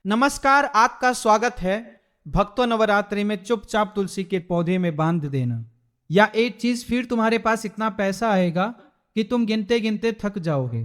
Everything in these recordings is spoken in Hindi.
नमस्कार, आपका स्वागत है। भक्तों, नवरात्रि में चुपचाप तुलसी के पौधे में बांध देना, या एक चीज फिर तुम्हारे पास इतना पैसा आएगा कि तुम गिनते गिनते थक जाओगे।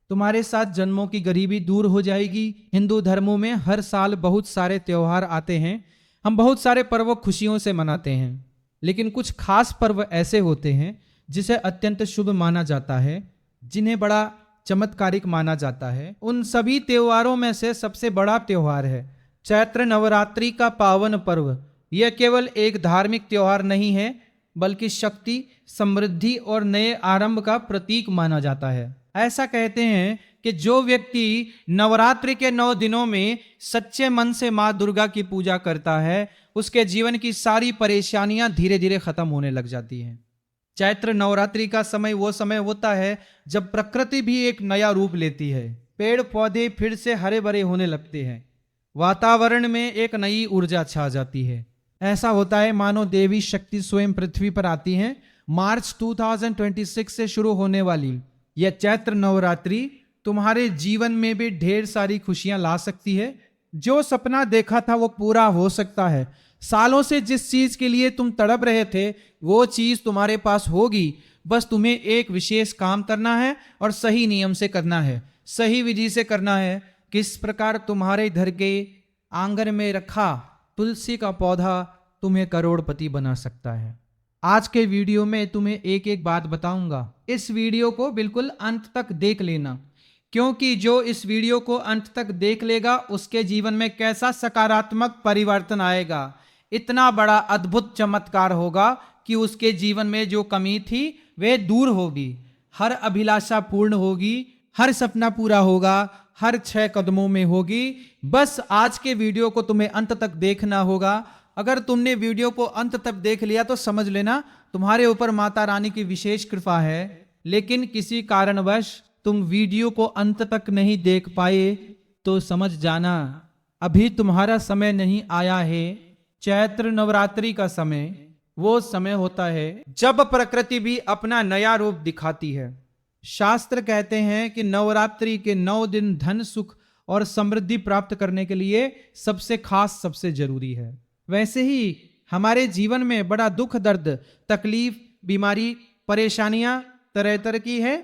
तुम्हारे साथ जन्मों की गरीबी दूर हो जाएगी। हिंदू धर्मों में हर साल बहुत सारे त्योहार आते हैं। हम बहुत सारे पर्व खुशियों से मनाते हैं, लेकिन कुछ खास पर्व ऐसे होते हैं जिसे अत्यंत शुभ माना जाता है, जिन्हें बड़ा चमत्कारिक माना जाता है। उन सभी त्योहारों में से सबसे बड़ा त्योहार है चैत्र नवरात्रि का पावन पर्व। यह केवल एक धार्मिक त्योहार नहीं है, बल्कि शक्ति, समृद्धि और नए आरंभ का प्रतीक माना जाता है। ऐसा कहते हैं कि जो व्यक्ति नवरात्रि के 9 दिनों में सच्चे मन से माँ दुर्गा की पूजा करता है, उसके जीवन की सारी परेशानियां धीरे धीरे खत्म होने लग जाती हैं। चैत्र नवरात्रि का समय वो समय होता है जब प्रकृति भी एक नया रूप लेती है। पेड़ पौधे फिर से हरे भरे होने लगते हैं, वातावरण में एक नई ऊर्जा छा जाती है। ऐसा होता है मानो देवी शक्ति स्वयं पृथ्वी पर आती हैं। मार्च 2026 से शुरू होने वाली यह चैत्र नवरात्रि तुम्हारे जीवन में भी ढेर सारी खुशियां ला सकती है। जो सपना देखा था वो पूरा हो सकता है। सालों से जिस चीज के लिए तुम तड़प रहे थे वो चीज तुम्हारे पास होगी। बस तुम्हें एक विशेष काम करना है और सही नियम से करना है, सही विधि से करना है। किस प्रकार तुम्हारे घर के आंगन में रखा तुलसी का पौधा तुम्हें करोड़पति बना सकता है। आज के वीडियो में तुम्हें एक एक बात बताऊंगा। इस वीडियो को बिल्कुल अंत तक देख लेना, क्योंकि जो इस वीडियो को अंत तक देख लेगा उसके जीवन में कैसा सकारात्मक परिवर्तन आएगा। इतना बड़ा अद्भुत चमत्कार होगा कि उसके जीवन में जो कमी थी वह दूर होगी, हर अभिलाषा पूर्ण होगी, हर सपना पूरा होगा, हर 6 कदमों में होगी। बस आज के वीडियो को तुम्हें अंत तक देखना होगा। अगर तुमने वीडियो को अंत तक देख लिया तो समझ लेना तुम्हारे ऊपर माता रानी की विशेष कृपा है। लेकिन किसी कारणवश तुम वीडियो को अंत तक नहीं देख पाए तो समझ जाना अभी तुम्हारा समय नहीं आया है। चैत्र नवरात्रि का समय वो समय होता है जब प्रकृति भी अपना नया रूप दिखाती है। शास्त्र कहते हैं कि नवरात्रि के 9 दिन धन, सुख और समृद्धि प्राप्त करने के लिए सबसे खास, सबसे जरूरी है। वैसे ही हमारे जीवन में बड़ा दुख, दर्द, तकलीफ, बीमारी, परेशानियां तरह तरह की है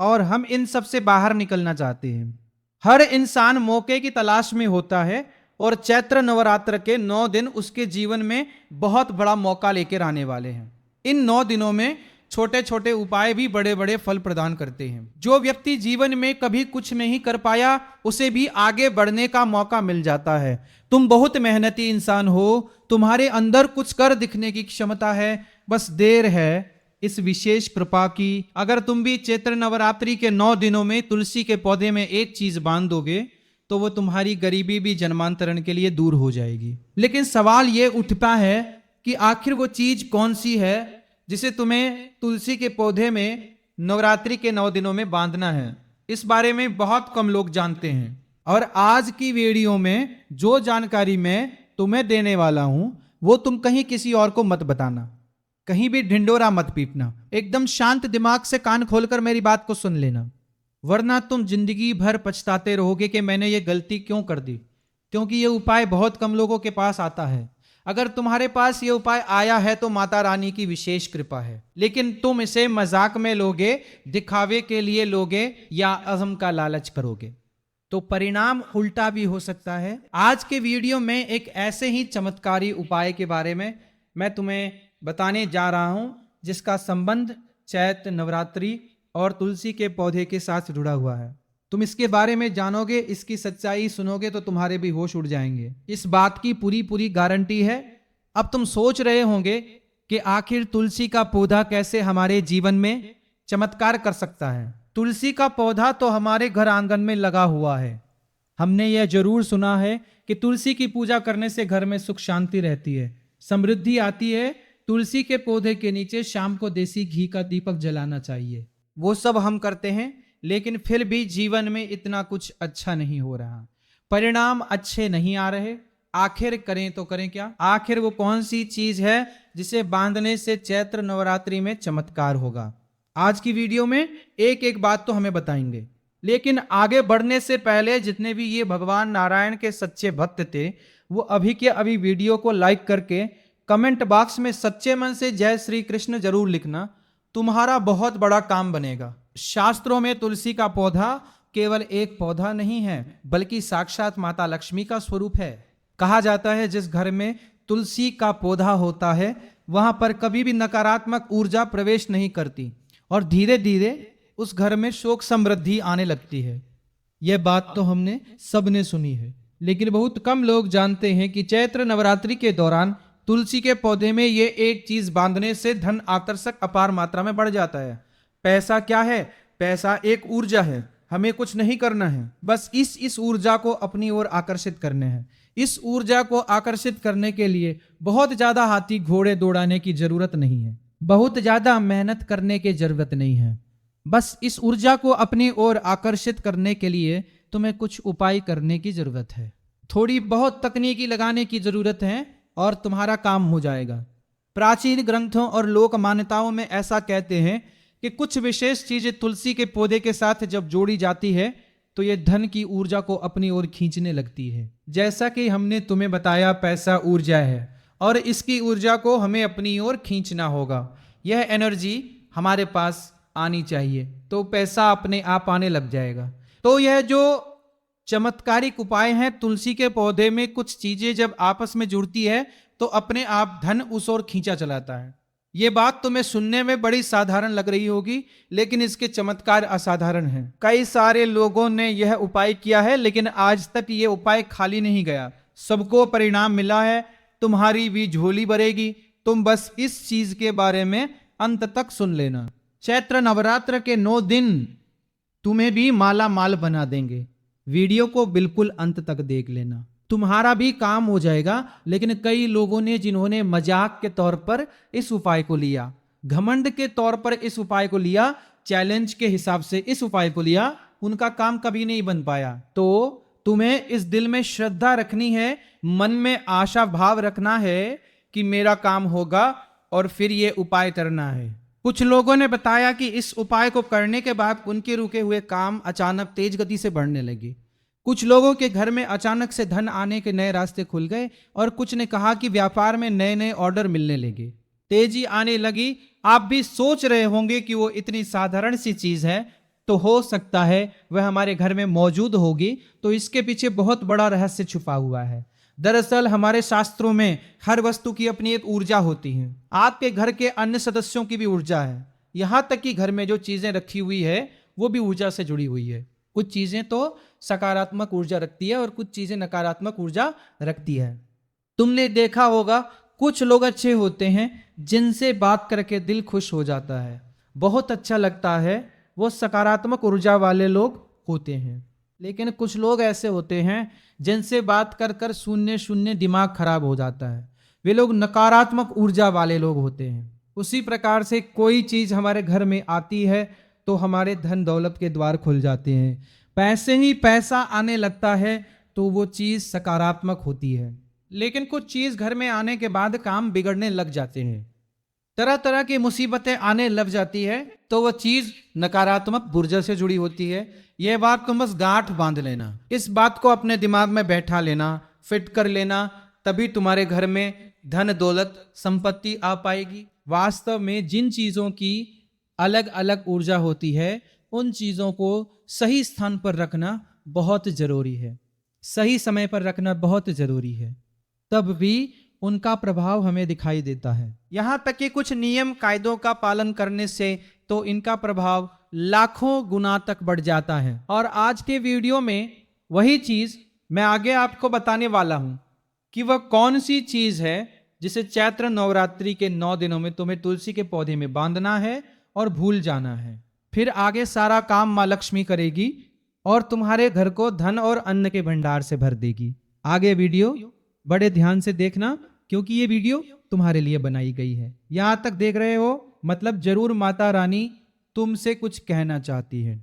और हम इन सब से बाहर निकलना चाहते हैं। हर इंसान मौके की तलाश में होता है और चैत्र नवरात्र के 9 दिन उसके जीवन में बहुत बड़ा मौका लेकर आने वाले हैं। इन 9 दिनों में छोटे छोटे उपाय भी बड़े बड़े फल प्रदान करते हैं। जो व्यक्ति जीवन में कभी कुछ नहीं कर पाया उसे भी आगे बढ़ने का मौका मिल जाता है। तुम बहुत मेहनती इंसान हो, तुम्हारे अंदर कुछ कर दिखने की क्षमता है, बस देर है इस विशेष कृपा की। अगर तुम भी चैत्र नवरात्रि के 9 दिनों में तुलसी के पौधे में एक चीज बांध दोगे तो वो तुम्हारी गरीबी भी जन्मांतरण के लिए दूर हो जाएगी। लेकिन सवाल ये उठता है कि आखिर वो चीज कौन सी है जिसे तुम्हें तुलसी के पौधे में नवरात्रि के 9 दिनों में बांधना है। इस बारे में बहुत कम लोग जानते हैं और आज की वीडियो में जो जानकारी मैं तुम्हें देने वाला हूं वो तुम कहीं किसी और को मत बताना, कहीं भी ढिंडोरा मत पीटना। एकदम शांत दिमाग से कान खोलकर मेरी बात को सुन लेना, वरना तुम जिंदगी भर पछताते रहोगे कि मैंने ये गलती क्यों कर दी। क्योंकि ये उपाय बहुत कम लोगों के पास आता है। अगर तुम्हारे पास ये उपाय आया है तो माता रानी की विशेष कृपा है, लेकिन तुम इसे मजाक में लोगे, दिखावे के लिए लोगे या अज़म का लालच करोगे तो परिणाम उल्टा भी हो सकता है। आज के वीडियो में एक ऐसे ही चमत्कारी उपाय के बारे में मैं तुम्हें बताने जा रहा हूं जिसका संबंध चैत्र नवरात्रि और तुलसी के पौधे के साथ जुड़ा हुआ है। तुम इसके बारे में जानोगे, इसकी सच्चाई सुनोगे तो तुम्हारे भी होश उड़ जाएंगे। इस बात की पूरी पूरी गारंटी है। अब तुम सोच रहे होंगे कि आखिर तुलसी का पौधा कैसे हमारे जीवन में चमत्कार कर सकता है। तुलसी का पौधा तो हमारे घर आंगन में लगा हुआ है। हमने यह जरूर सुना है कि तुलसी की पूजा करने से घर में सुख शांति रहती है, समृद्धि आती है। तुलसी के पौधे के नीचे शाम को देसी घी का दीपक जलाना चाहिए। वो सब हम करते हैं, लेकिन फिर भी जीवन में इतना कुछ अच्छा नहीं हो रहा, परिणाम अच्छे नहीं आ रहे। आखिर करें तो करें क्या? आखिर वो कौन सी चीज है जिसे बांधने से चैत्र नवरात्रि में चमत्कार होगा? आज की वीडियो में एक एक बात तो हमें बताएंगे। लेकिन आगे बढ़ने से पहले जितने भी ये भगवान नारायण के सच्चे भक्त थे, वो अभी के अभी वीडियो को लाइक करके कमेंट बॉक्स में सच्चे मन से जय श्री कृष्ण जरूर लिखना। तुम्हारा बहुत बड़ा काम बनेगा। शास्त्रों में तुलसी का पौधा केवल एक पौधा नहीं है, बल्कि साक्षात माता लक्ष्मी का स्वरूप है। कहा जाता है जिस घर में तुलसी का पौधा होता है वहां पर कभी भी नकारात्मक ऊर्जा प्रवेश नहीं करती और धीरे धीरे उस घर में शोक समृद्धि आने लगती है। यह बात तो हमने सबने सुनी है, लेकिन बहुत कम लोग जानते हैं कि चैत्र नवरात्रि के दौरान तुलसी के पौधे में ये एक चीज बांधने से धन आकर्षक अपार मात्रा में बढ़ जाता है। पैसा क्या है? पैसा एक ऊर्जा है। हमें कुछ नहीं करना है, बस इस ऊर्जा को अपनी ओर आकर्षित करने हैं। इस ऊर्जा को आकर्षित करने के लिए बहुत ज्यादा हाथी घोड़े दौड़ाने की जरूरत नहीं है, बहुत ज्यादा मेहनत करने की जरूरत नहीं है। बस इस ऊर्जा को अपनी ओर आकर्षित करने के लिए तुम्हें कुछ उपाय करने की जरूरत है। थोड़ी बहुत तकनीकी लगाने की जरूरत है और तुम्हारा काम हो जाएगा। प्राचीन ग्रंथों और लोक मान्यताओं में ऐसा कहते हैं कि कुछ विशेष चीजें तुलसी के पौधे के साथ जब जोड़ी जाती है तो ये धन की ऊर्जा को अपनी ओर खींचने लगती है। जैसा कि हमने तुम्हें बताया, पैसा ऊर्जा है और इसकी ऊर्जा को हमें अपनी ओर खींचना होगा। यह एनर्जी हमारे पास आनी चाहिए तो पैसा अपने आप आने लग जाएगा। तो यह जो चमत्कारिक उपाय है, तुलसी के पौधे में कुछ चीजें जब आपस में जुड़ती है तो अपने आप धन उस ओर खींचा चलाता है। ये बात तुम्हें सुनने में बड़ी साधारण लग रही होगी, लेकिन इसके चमत्कार असाधारण हैं। कई सारे लोगों ने यह उपाय किया है, लेकिन आज तक ये उपाय खाली नहीं गया, सबको परिणाम मिला है। तुम्हारी भी झोली भरेगी। तुम बस इस चीज के बारे में अंत तक सुन लेना। चैत्र नवरात्र के 9 दिन तुम्हें भी माला माल बना देंगे। वीडियो को बिल्कुल अंत तक देख लेना, तुम्हारा भी काम हो जाएगा। लेकिन कई लोगों ने जिन्होंने मजाक के तौर पर इस उपाय को लिया, घमंड के तौर पर इस उपाय को लिया, चैलेंज के हिसाब से इस उपाय को लिया, उनका काम कभी नहीं बन पाया। तो तुम्हें इस दिल में श्रद्धा रखनी है, मन में आशा भाव रखना है कि मेरा काम होगा और फिर ये उपाय करना है। कुछ लोगों ने बताया कि इस उपाय को करने के बाद उनके रुके हुए काम अचानक तेज गति से बढ़ने लगे। कुछ लोगों के घर में अचानक से धन आने के नए रास्ते खुल गए और कुछ ने कहा कि व्यापार में नए नए ऑर्डर मिलने लगे, तेजी आने लगी। आप भी सोच रहे होंगे कि वो इतनी साधारण सी चीज है, तो हो सकता है वह हमारे घर में मौजूद होगी, तो इसके पीछे बहुत बड़ा रहस्य छुपा हुआ है। दरअसल हमारे शास्त्रों में हर वस्तु की अपनी एक ऊर्जा होती है। आपके घर के अन्य सदस्यों की भी ऊर्जा है, यहां तक कि घर में जो चीजें रखी हुई है वो भी ऊर्जा से जुड़ी हुई है। कुछ चीजें तो सकारात्मक ऊर्जा रखती है और कुछ चीजें नकारात्मक ऊर्जा रखती है। तुमने देखा होगा कुछ लोग अच्छे होते हैं जिनसे बात करके दिल खुश हो जाता है, बहुत अच्छा लगता है, वो सकारात्मक ऊर्जा वाले लोग होते हैं। लेकिन कुछ लोग ऐसे होते हैं जिनसे बात कर कर शून्य शून्य दिमाग खराब हो जाता है, वे लोग नकारात्मक ऊर्जा वाले लोग होते हैं। उसी प्रकार से कोई चीज हमारे घर में आती है तो हमारे धन दौलत के द्वार खुल जाते हैं। पैसे ही पैसा आने लगता है तो वो चीज सकारात्मक होती है। लेकिन कुछ चीज घर में आने के बाद काम बिगड़ने लग जाते हैं, तरह तरह की मुसीबतें आने लग जाती है, तो वह चीज नकारात्मक ऊर्जा से जुड़ी होती है। यह बात तुम बस गांठ बांध लेना, इस बात को अपने दिमाग में बैठा लेना, फिट कर लेना, तभी तुम्हारे घर में धन दौलत संपत्ति आ पाएगी। वास्तव में जिन चीजों की अलग अलग ऊर्जा होती है उन चीजों को सही स्थान पर रखना बहुत जरूरी है, सही समय पर रखना बहुत जरूरी है, तब भी उनका प्रभाव हमें दिखाई देता है। यहां तक कि कुछ नियम कायदों का पालन करने से तो इनका प्रभाव लाखों गुना तक बढ़ जाता है। और आज के वीडियो में वही चीज मैं आगे आपको बताने वाला हूं कि वह कौन सी चीज है जिसे चैत्र नवरात्रि के 9 दिनों में तुम्हें तुलसी के पौधे में बांधना है और भूल जाना है। फिर आगे सारा काम मां लक्ष्मी करेगी और तुम्हारे घर को धन और अन्न के भंडार से भर देगी। आगे वीडियो बड़े ध्यान से देखना, क्योंकि ये वीडियो तुम्हारे लिए बनाई गई है। यहां तक देख रहे हो, मतलब जरूर माता रानी तुमसे कुछ कहना चाहती है,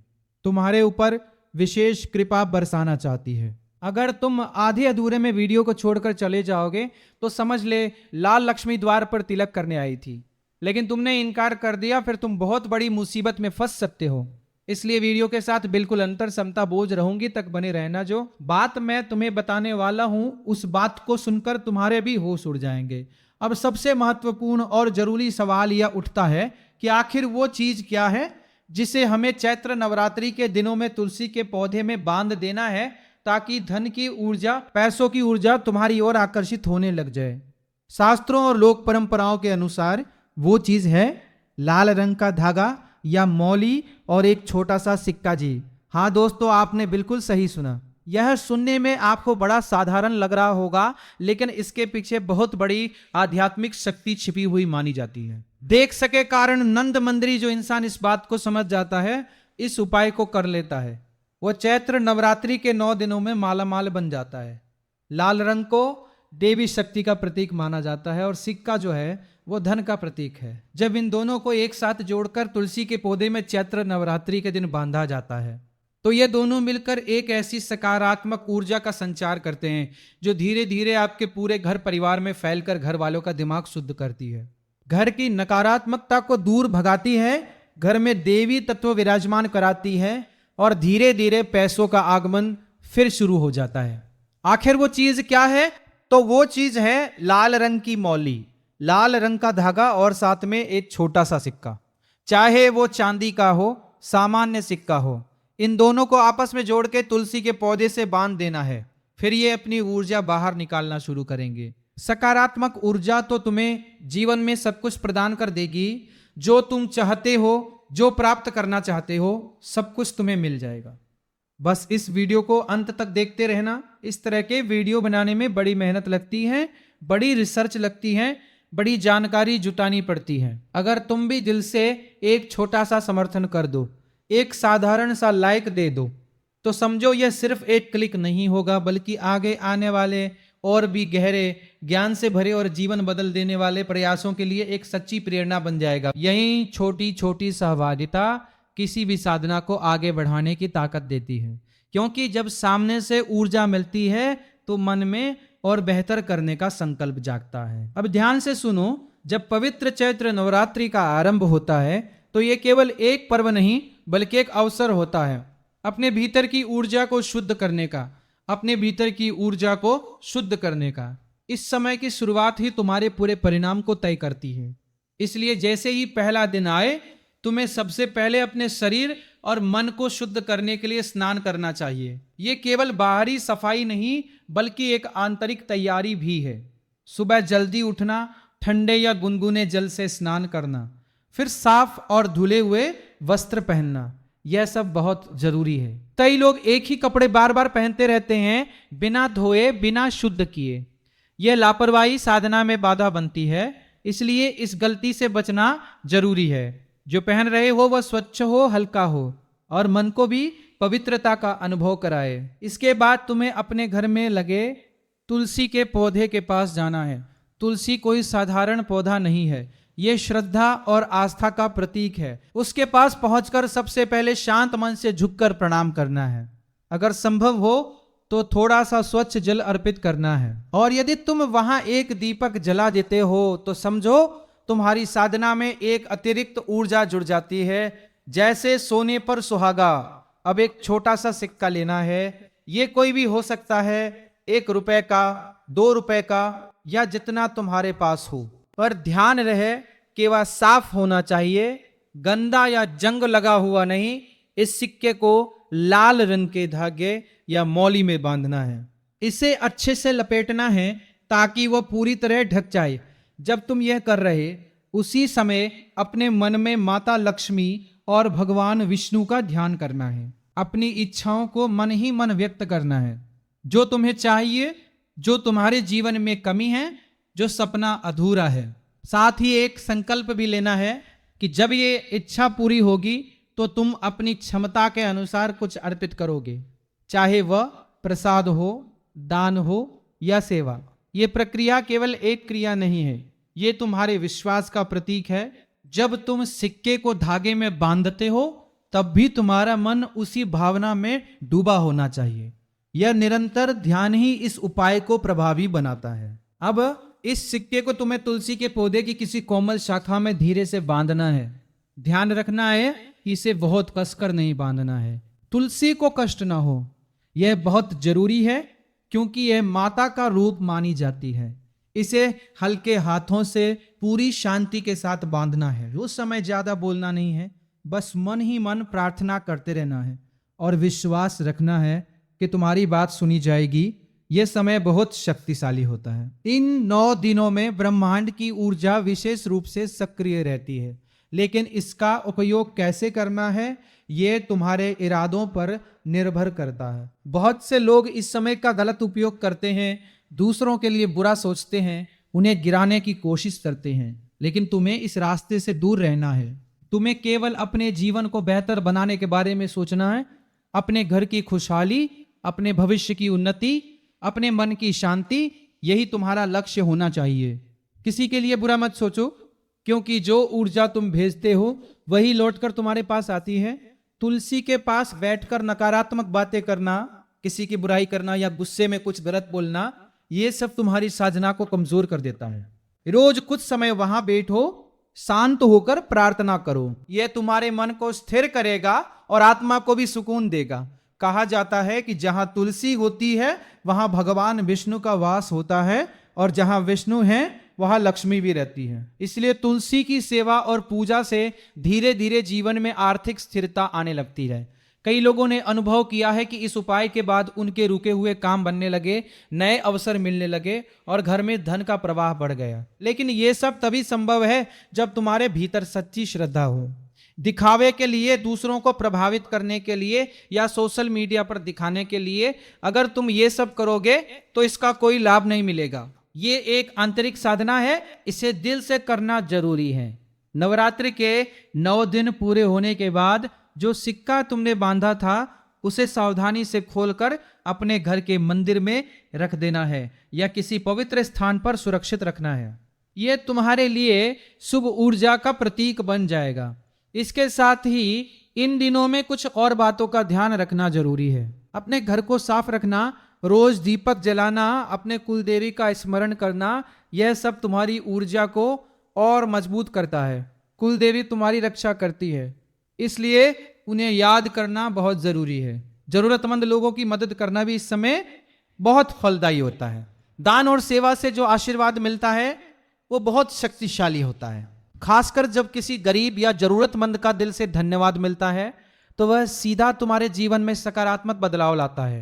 तुम्हारे ऊपर विशेष कृपा बरसाना चाहती है। अगर तुम आधे अधूरे में वीडियो को छोड़कर चले जाओगे तो समझ ले लाल लक्ष्मी द्वार पर तिलक करने आई थी, लेकिन तुमने इनकार कर दिया, फिर तुम बहुत बड़ी मुसीबत में फंस सकते हो। इसलिए वीडियो के साथ बिल्कुल अंतर समता बोझ रहूंगी तक बने रहना। जो बात मैं तुम्हें बताने वाला हूं उस बात को सुनकर तुम्हारे भी होश उड़ जाएंगे। अब सबसे महत्वपूर्ण और जरूरी सवाल यह उठता है कि आखिर वो चीज क्या है जिसे हमें चैत्र नवरात्रि के दिनों में तुलसी के पौधे में बांध देना है, ताकि धन की ऊर्जा, पैसों की ऊर्जा तुम्हारी ओर आकर्षित होने लग जाए। शास्त्रों और लोक परंपराओं के अनुसार वो चीज है लाल रंग का धागा या मौली और एक छोटा सा सिक्का जी। हाँ दोस्तों, आपने बिल्कुल सही सुना। यह सुनने में आपको बड़ा साधारण लग रहा होगा, लेकिन इसके पीछे बहुत बड़ी आध्यात्मिक शक्ति छिपी हुई मानी जाती है। देख सके कारण नंद मंदिरी जो इंसान इस बात को समझ जाता है, इस उपाय को कर लेता है, वो चैत्र नवरात्रि के 9 दिनों में मालामाल बन जाता है। लाल रंग को देवी शक्ति का प्रतीक माना जाता है और सिक्का जो है वो धन का प्रतीक है। जब इन दोनों को एक साथ जोड़कर तुलसी के पौधे में चैत्र नवरात्रि के दिन बांधा जाता है, तो ये दोनों मिलकर एक ऐसी सकारात्मक ऊर्जा का संचार करते हैं जो धीरे धीरे आपके पूरे घर परिवार में फैलकर घर वालों का दिमाग शुद्ध करती है, घर की नकारात्मकता को दूर भगाती है, घर में देवी तत्व विराजमान कराती है और धीरे धीरे पैसों का आगमन फिर शुरू हो जाता है। आखिर वो चीज क्या है? तो वो चीज है लाल रंग की मौली, लाल रंग का धागा और साथ में एक छोटा सा सिक्का। चाहे वो चांदी का हो, सामान्य सिक्का हो, इन दोनों को आपस में जोड़ के तुलसी के पौधे से बांध देना है। फिर ये अपनी ऊर्जा बाहर निकालना शुरू करेंगे। सकारात्मक ऊर्जा तो तुम्हें जीवन में सब कुछ प्रदान कर देगी। जो तुम चाहते हो, जो प्राप्त करना चाहते हो, सब कुछ तुम्हें मिल जाएगा। बस इस वीडियो को अंत तक देखते रहना। इस तरह के वीडियो बनाने में बड़ी मेहनत लगती है, बड़ी रिसर्च लगती है, बड़ी जानकारी जुटानी पड़ती है। अगर तुम भी दिल से एक छोटा सा समर्थन कर दो, एक साधारण सा लाइक दे दो, तो समझो यह सिर्फ एक क्लिक नहीं होगा, बल्कि आगे आने वाले और भी गहरे ज्ञान से भरे और जीवन बदल देने वाले प्रयासों के लिए एक सच्ची प्रेरणा बन जाएगा। यही छोटी छोटी सहभागिता किसी भी साधना को आगे बढ़ाने की ताकत देती है, क्योंकि जब सामने से ऊर्जा मिलती है तो मन में और बेहतर करने का संकल्प जागता है। अब ध्यान से सुनो, जब पवित्र चैत्र नवरात्रि का आरंभ होता है तो ये केवल एक पर्व नहीं बल्कि एक अवसर होता है अपने भीतर की ऊर्जा को शुद्ध करने का, अपने भीतर की ऊर्जा को शुद्ध करने का। इस समय की शुरुआत ही तुम्हारे पूरे परिणाम को तय करती है। इसलिए जैसे ही पहला दिन आए, तुम्हें सबसे पहले अपने शरीर और मन को शुद्ध करने के लिए स्नान करना चाहिए। ये केवल बाहरी सफाई नहीं बल्कि एक आंतरिक तैयारी भी है। सुबह जल्दी उठना, ठंडे या गुनगुने जल से स्नान करना, फिर साफ और धुले हुए वस्त्र पहनना, यह सब बहुत जरूरी है। कई लोग एक ही कपड़े बार बार पहनते रहते हैं, बिना धोए, बिना शुद्ध किए। यह लापरवाही साधना में बाधा बनती है, इसलिए इस गलती से बचना जरूरी है। जो पहन रहे हो वह स्वच्छ हो, हल्का हो और मन को भी पवित्रता का अनुभव कराए। इसके बाद तुम्हें अपने घर में लगे तुलसी के पौधे के पास जाना है। तुलसी कोई साधारण पौधा नहीं है, यह श्रद्धा और आस्था का प्रतीक है। उसके पास पहुंचकर सबसे पहले शांत मन से झुककर प्रणाम करना है। अगर संभव हो तो थोड़ा सा स्वच्छ जल अर्पित करना है, और यदि तुम वहां एक दीपक जला देते हो तो समझो तुम्हारी साधना में एक अतिरिक्त ऊर्जा जुड़ जाती है, जैसे सोने पर सुहागा। अब एक छोटा सा सिक्का लेना है, ये कोई भी हो सकता है, 1 रुपए का, 2 रुपए का, या जितना तुम्हारे पास हो, पर ध्यान रहे कि वह साफ होना चाहिए, गंदा या जंग लगा हुआ नहीं। इस सिक्के को लाल रंग के धागे या मौली में बांधना है। इसे अच्छे से लपेटना है ताकि वह पूरी तरह ढक जाए। जब तुम यह कर रहे उसी समय अपने मन में माता लक्ष्मी और भगवान विष्णु का ध्यान करना है। अपनी इच्छाओं को मन ही मन व्यक्त करना है, जो तुम्हें चाहिए, जो तुम्हारे जीवन में कमी है, जो सपना अधूरा है। साथ ही एक संकल्प भी लेना है कि जब ये इच्छा पूरी होगी तो तुम अपनी क्षमता के अनुसार कुछ अर्पित करोगे, चाहे वह प्रसाद हो, दान हो या सेवा। ये प्रक्रिया केवल एक क्रिया नहीं है, ये तुम्हारे विश्वास का प्रतीक है। जब तुम सिक्के को धागे में बांधते हो तब भी तुम्हारा मन उसी भावना में डूबा होना चाहिए। यह निरंतर ध्यान ही इस उपाय को प्रभावी बनाता है। अब इस सिक्के को तुम्हें तुलसी के पौधे की किसी कोमल शाखा में धीरे से बांधना है। ध्यान रखना है कि इसे बहुत कसकर नहीं बांधना है, तुलसी को कष्ट ना हो। यह बहुत जरूरी है क्योंकि यह माता का रूप मानी जाती है। इसे हल्के हाथों से पूरी शांति के साथ बांधना है। उस समय ज्यादा बोलना नहीं है, बस मन ही मन प्रार्थना करते रहना है और विश्वास रखना है कि तुम्हारी बात सुनी जाएगी। यह समय बहुत शक्तिशाली होता है। इन 9 दिनों में ब्रह्मांड की ऊर्जा विशेष रूप से सक्रिय रहती है, लेकिन इसका उपयोग कैसे करना है ये तुम्हारे इरादों पर निर्भर करता है। बहुत से लोग इस समय का गलत उपयोग करते हैं, दूसरों के लिए बुरा सोचते हैं, उन्हें गिराने की कोशिश करते हैं, लेकिन तुम्हें इस रास्ते से दूर रहना है। तुम्हें केवल अपने जीवन को बेहतर बनाने के बारे में सोचना है, अपने घर की खुशहाली, अपने भविष्य की उन्नति, अपने मन की शांति, यही तुम्हारा लक्ष्य होना चाहिए। किसी के लिए बुरा मत सोचो, क्योंकि जो ऊर्जा तुम भेजते हो वही लौटकर तुम्हारे पास आती है। तुलसी के पास बैठकर नकारात्मक बातें करना, किसी की बुराई करना या गुस्से में कुछ गलत बोलना, ये सब तुम्हारी साधना को कमजोर कर देता है। रोज कुछ समय वहां बैठो, शांत होकर प्रार्थना करो। यह तुम्हारे मन को स्थिर करेगा और आत्मा को भी सुकून देगा। कहा जाता है कि जहां तुलसी होती है वहां भगवान विष्णु का वास होता है, और जहां विष्णु है वहां लक्ष्मी भी रहती है। इसलिए तुलसी की सेवा और पूजा से धीरे धीरे जीवन में आर्थिक स्थिरता आने लगती है। कई लोगों ने अनुभव किया है कि इस उपाय के बाद उनके रुके हुए काम बनने लगे, नए अवसर मिलने लगे और घर में धन का प्रवाह बढ़ गया। लेकिन यह सब तभी संभव है जब तुम्हारे भीतर सच्ची श्रद्धा हो। दिखावे के लिए, दूसरों को प्रभावित करने के लिए या सोशल मीडिया पर दिखाने के लिए अगर तुम ये सब करोगे तो इसका कोई लाभ नहीं मिलेगा। ये एक आंतरिक साधना है, इसे दिल से करना जरूरी है। नवरात्रि के 9 दिन पूरे होने के बाद जो सिक्का तुमने बांधा था उसे सावधानी से खोलकर अपने घर के मंदिर में रख देना है या किसी पवित्र स्थान पर सुरक्षित रखना है। यह तुम्हारे लिए शुभ ऊर्जा का प्रतीक बन जाएगा। इसके साथ ही इन दिनों में कुछ और बातों का ध्यान रखना जरूरी है। अपने घर को साफ रखना, रोज दीपक जलाना, अपने कुलदेवी का स्मरण करना, यह सब तुम्हारी ऊर्जा को और मजबूत करता है। कुलदेवी तुम्हारी रक्षा करती है, इसलिए उन्हें याद करना बहुत जरूरी है। जरूरतमंद लोगों की मदद करना भी इस समय बहुत फलदायी होता है। दान और सेवा से जो आशीर्वाद मिलता है वो बहुत शक्तिशाली होता है। खासकर जब किसी गरीब या जरूरतमंद का दिल से धन्यवाद मिलता है तो वह सीधा तुम्हारे जीवन में सकारात्मक बदलाव लाता है।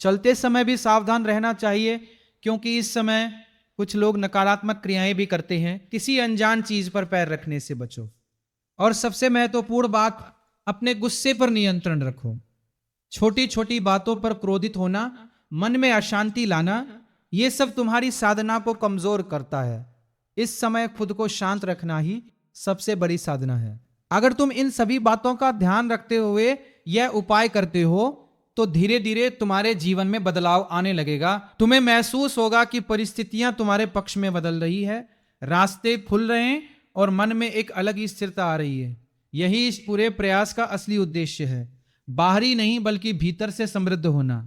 चलते समय भी सावधान रहना चाहिए, क्योंकि इस समय कुछ लोग नकारात्मक क्रियाएं भी करते हैं। किसी अनजान चीज पर पैर रखने से बचो। और सबसे महत्वपूर्ण बात, अपने गुस्से पर नियंत्रण रखो। छोटी छोटी बातों पर क्रोधित होना, मन में अशांति लाना, यह सब तुम्हारी साधना को कमजोर करता है। इस समय खुद को शांत रखना ही सबसे बड़ी साधना है। अगर तुम इन सभी बातों का ध्यान रखते हुए यह उपाय करते हो तो धीरे धीरे तुम्हारे जीवन में बदलाव आने लगेगा। तुम्हें महसूस होगा कि परिस्थितियां तुम्हारे पक्ष में बदल रही है, रास्ते खुल रहे हैं और मन में एक अलग ही स्थिरता आ रही है। यही इस पूरे प्रयास का असली उद्देश्य है, बाहरी नहीं बल्कि भीतर से समृद्ध होना।